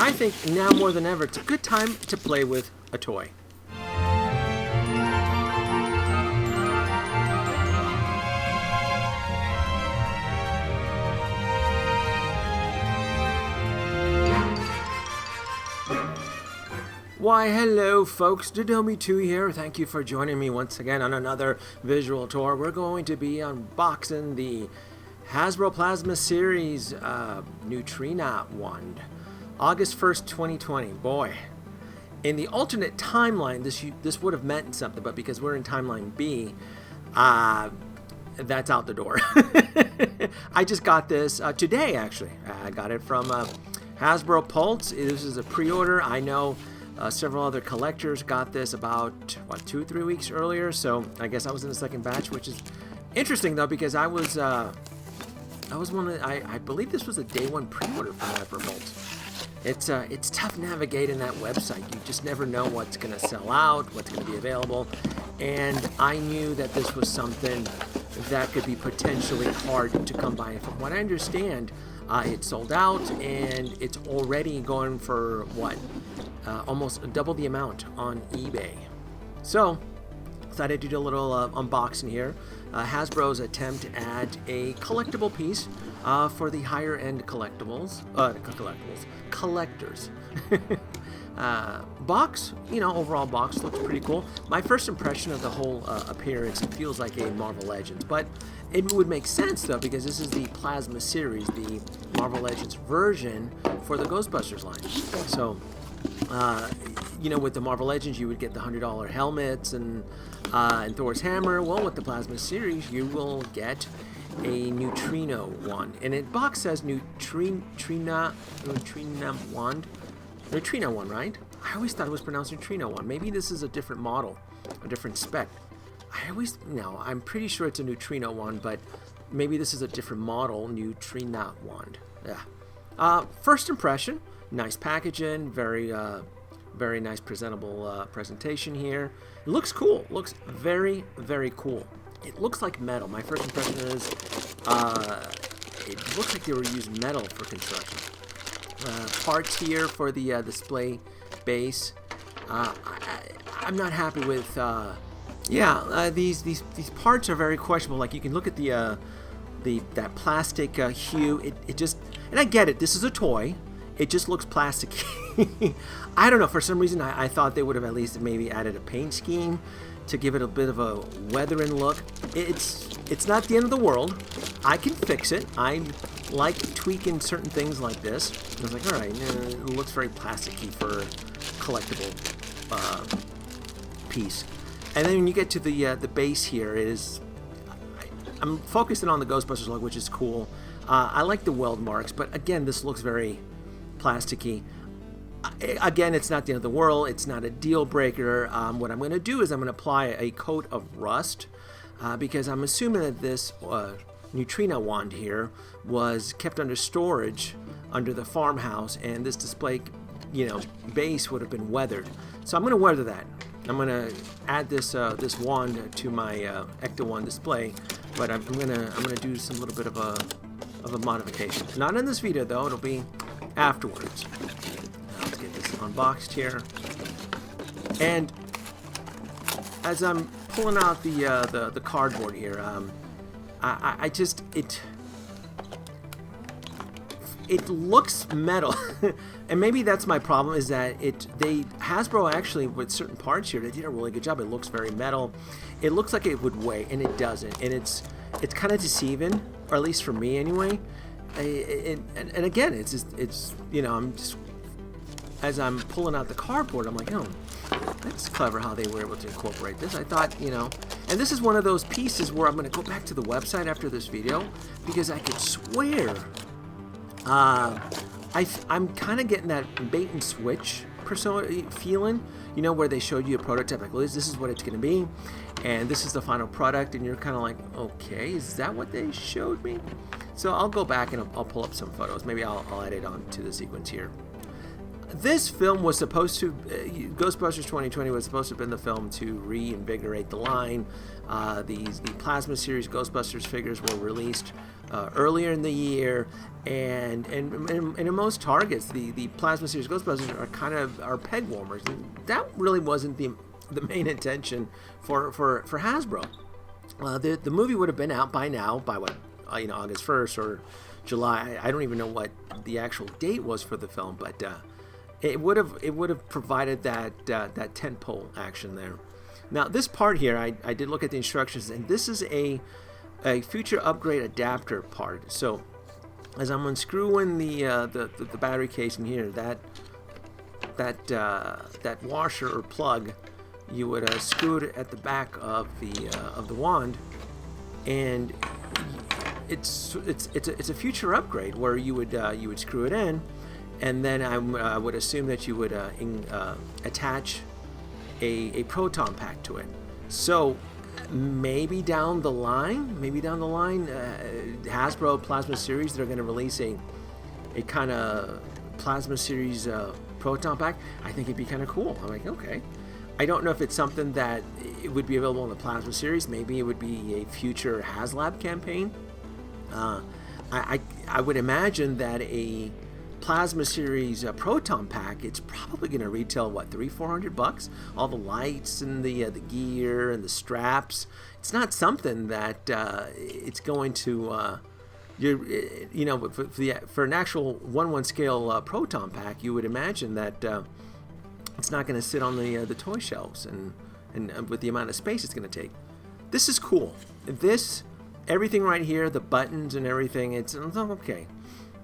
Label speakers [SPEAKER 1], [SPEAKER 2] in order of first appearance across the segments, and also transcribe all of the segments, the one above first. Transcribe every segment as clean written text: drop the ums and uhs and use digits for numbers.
[SPEAKER 1] I think now more than ever, it's a good time to play with a toy. Why, hello folks, Danoby2 here. Thank you for joining me once again on another visual tour. We're going to be unboxing the Hasbro Plasma Series Neutrona wand. August 1st, 2020. Boy, in the alternate timeline, this would have meant something, but because we're in timeline B, that's out the door. I just got this today, actually. I got it from Hasbro Pulse. This is a pre-order. I know several other collectors got this about, what, 2-3 weeks earlier, so I guess I was in the second batch, which is interesting, though, because I was one of, I believe this was a day one pre-order for Hasbro Pulse. It's tough navigating that website. You just never know what's going to sell out, what's going to be available, and I knew that this was something that could be potentially hard to come by. From what I understand, it sold out, and it's already going for, what, almost double the amount on eBay. So, decided to do a little unboxing here. Hasbro's attempt at a collectible piece for the higher end collectors. Box, overall box looks pretty cool. My first impression of the whole appearance, it feels like a Marvel Legends, but it would make sense though, because this is the Plasma series, the Marvel Legends version for the Ghostbusters line. So, with the Marvel Legends, you would get the $100 helmets and Thor's hammer. Well, with the Plasma series, you will get a Neutrona wand, and it box says Neutrona wand. Neutrona one, right? I always thought it was pronounced Neutrona one. Maybe this is a different model, a different spec. I'm pretty sure it's a Neutrona one, but maybe this is a different model, Neutrona wand. Yeah. First impression, nice packaging, very nice presentable presentation here. It looks cool. Looks very, very cool. It looks like metal. My first impression is it looks like they were using metal for construction. Parts here for the display base. I'm not happy with. These parts are very questionable. Like, you can look at that plastic hue. It just, and I get it. This is a toy. It just looks plasticky. I don't know. For some reason, I thought they would have at least maybe added a paint scheme to give it a bit of a weathering look. It's not the end of the world. I can fix it. I like tweaking certain things like this. I was like, all right, it looks very plasticky for a collectible piece. And then when you get to the base here, it is. I'm focusing on the Ghostbusters logo, which is cool. I like the weld marks, but again, this looks very plasticky. Again, it's not the end of the world. It's not a deal breaker. What I'm going to do is I'm going to apply a coat of rust because I'm assuming that this Neutrona wand here was kept under storage under the farmhouse, and this display, base would have been weathered. So I'm going to weather that. I'm going to add this wand to my Ecto-1 display, but I'm going to do some little bit of a modification. Not in this video though. It'll be afterwards. Let's get this unboxed here. And as I'm pulling out the cardboard here, it looks metal. And maybe that's my problem, is that Hasbro actually, with certain parts here, they did a really good job. It looks very metal. It looks like it would weigh, and it doesn't. And it's kind of deceiving, or at least for me anyway. And again, I'm just, as I'm pulling out the cardboard, I'm like, oh, that's clever how they were able to incorporate this. I thought, and this is one of those pieces where I'm going to go back to the website after this video, because I could swear I'm kind of getting that bait and switch feeling, where they showed you a prototype, like, Liz, this is what it's going to be, and this is the final product, and you're kind of like, okay, is that what they showed me? So I'll go back and I'll pull up some photos. Maybe I'll add it on to the sequence here. This film was supposed to, Ghostbusters 2020 was supposed to have been the film to reinvigorate the line. The Plasma Series Ghostbusters figures were released earlier in the year, and in most targets, the Plasma Series Ghostbusters are kind of peg warmers. And that really wasn't the main intention for Hasbro. The movie would have been out by now, by what, August 1st or July. I don't even know what the actual date was for the film, but it would have provided that tentpole action there. Now this part here, I did look at the instructions, and this is a future upgrade adapter part. So as I'm unscrewing the battery casing here, that washer or plug, you would screw it at the back of the wand, and it's a future upgrade where you would screw it in, and then I would assume that you would attach a proton pack to it. So maybe down the line, Hasbro Plasma Series, they're going to release a kind of Plasma Series proton pack. I think it'd be kind of cool. I'm like, okay. I don't know if it's something that it would be available in the Plasma Series. Maybe it would be a future HasLab campaign. I would imagine that a Plasma Series proton pack, it's probably going to retail what, $300-400? All the lights and the gear and the straps. It's not something that it's going to for an actual 1/1 scale proton pack, you would imagine that it's not going to sit on the toy shelves and with the amount of space it's going to take. This is cool. Everything right here, the buttons and everything, it's okay.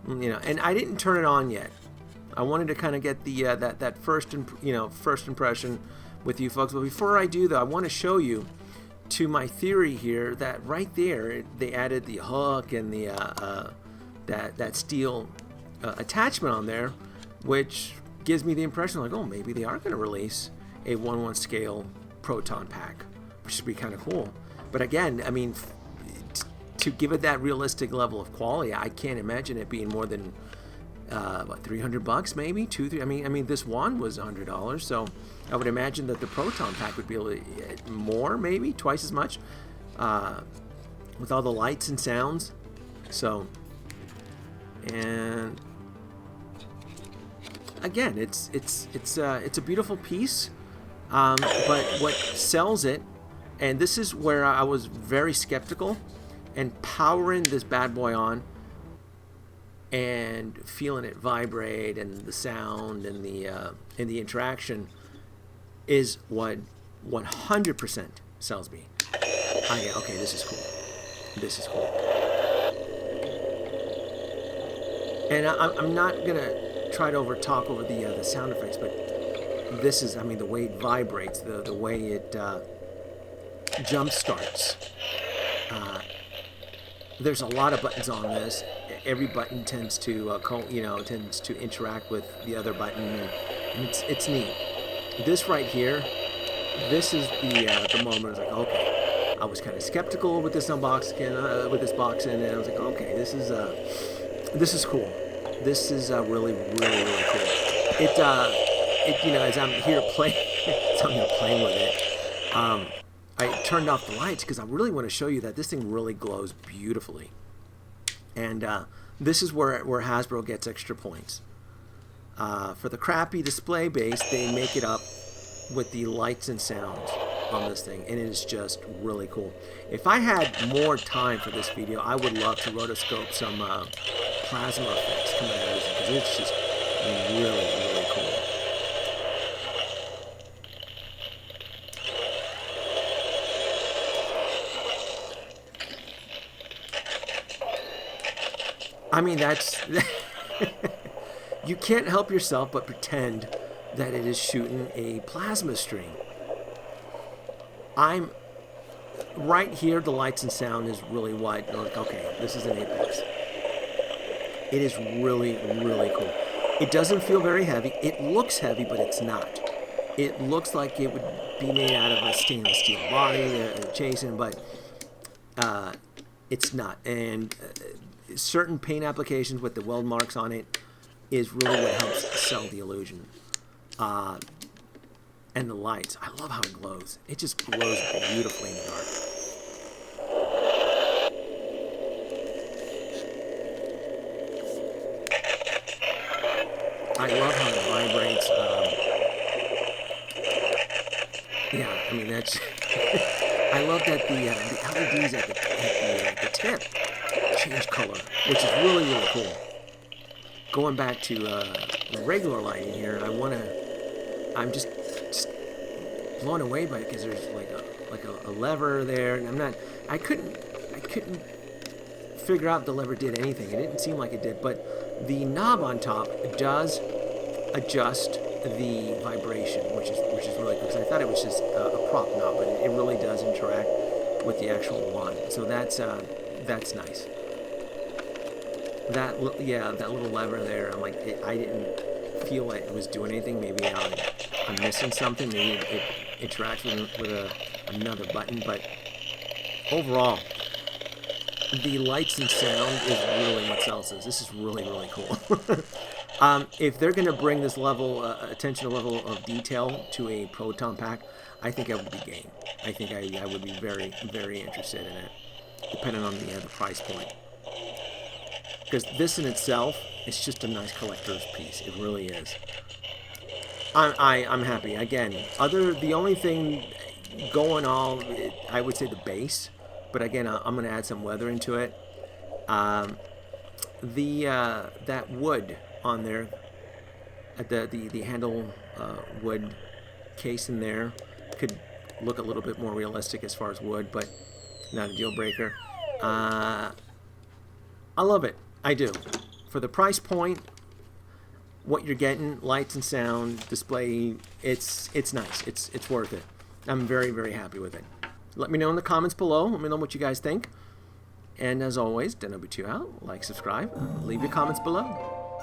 [SPEAKER 1] And I didn't turn it on yet. I wanted to kind of get the that first impression with you folks. But before I do, though, I want to show you to my theory here that right there they added the hook and the that steel attachment on there, which gives me the impression like, oh, maybe they are going to release a 1/1 scale proton pack, which would be kind of cool. But again, I mean, to give it that realistic level of quality, I can't imagine it being more than $300 maybe, $200, $300. I mean, this wand was $100, so I would imagine that the proton pack would be a little more, maybe twice as much, with all the lights and sounds. So, and again, it's a beautiful piece, but what sells it, and this is where I was very skeptical, and powering this bad boy on and feeling it vibrate and the sound and the interaction is what 100% sells me. Okay, this is cool. This is cool. And I'm not gonna try to overtalk over the sound effects, but this is, I mean, the way it vibrates, the way it jump starts. There's a lot of buttons on this. Every button tends to interact with the other button, and it's neat. This right here, this is the moment I was like, okay. I was kind of skeptical with this unboxing, with this box in, and I was like, okay, this is cool. This is really, really, really cool. As I'm here playing, with it. I turned off the lights because I really want to show you that this thing really glows beautifully. And this is where Hasbro gets extra points. For the crappy display base, they make it up with the lights and sounds on this thing, and it is just really cool. If I had more time for this video, I would love to rotoscope some plasma effects coming out of this, because it's just really, really cool. I mean, that's you can't help yourself but pretend that it is shooting a plasma stream. I'm right here, the lights and sound is really wide. Okay, this is an Apex. It is really, really cool. It doesn't feel very heavy. It looks heavy, but it's not. It looks like it would be made out of a stainless steel body, Jason, but it's not. And certain paint applications with the weld marks on it is really what helps sell the illusion. And the lights. I love how it glows. It just glows beautifully in the dark. I love how it vibrates. Yeah, I mean, that's... I love that the LEDs at the tip change color, which is really, really cool. Going back to the regular lighting here, I'm just blown away by it because there's like a lever there, and I couldn't figure out if the lever did anything. It didn't seem like it did, but the knob on top does adjust the vibration, which is really cool, because I thought it was just a prop knob, but it really does interact with the actual one. So that's nice. That little lever there, I'm like, I didn't feel like it was doing anything. Maybe I'm missing something. Maybe it interacts with another button, but overall, the lights and sound is really what sells this. This is really, really cool. If they're going to bring this attention level of detail to a Proton pack, I think I would be game. I think I would be very, very interested in it, depending on the price point. Because this in itself, it's just a nice collector's piece. It really is. I'm happy. Again, the only thing going all, I would say the base, but again, I'm going to add some weather into it. That wood on there, the handle wood case in there could look a little bit more realistic as far as wood, but not a deal breaker. I love it. I do. For the price point, what you're getting, lights and sound, display, it's nice. It's worth it. I'm very, very happy with it. Let me know in the comments below. Let me know what you guys think. And as always, Danoby2 out. Like, subscribe. Leave your comments below.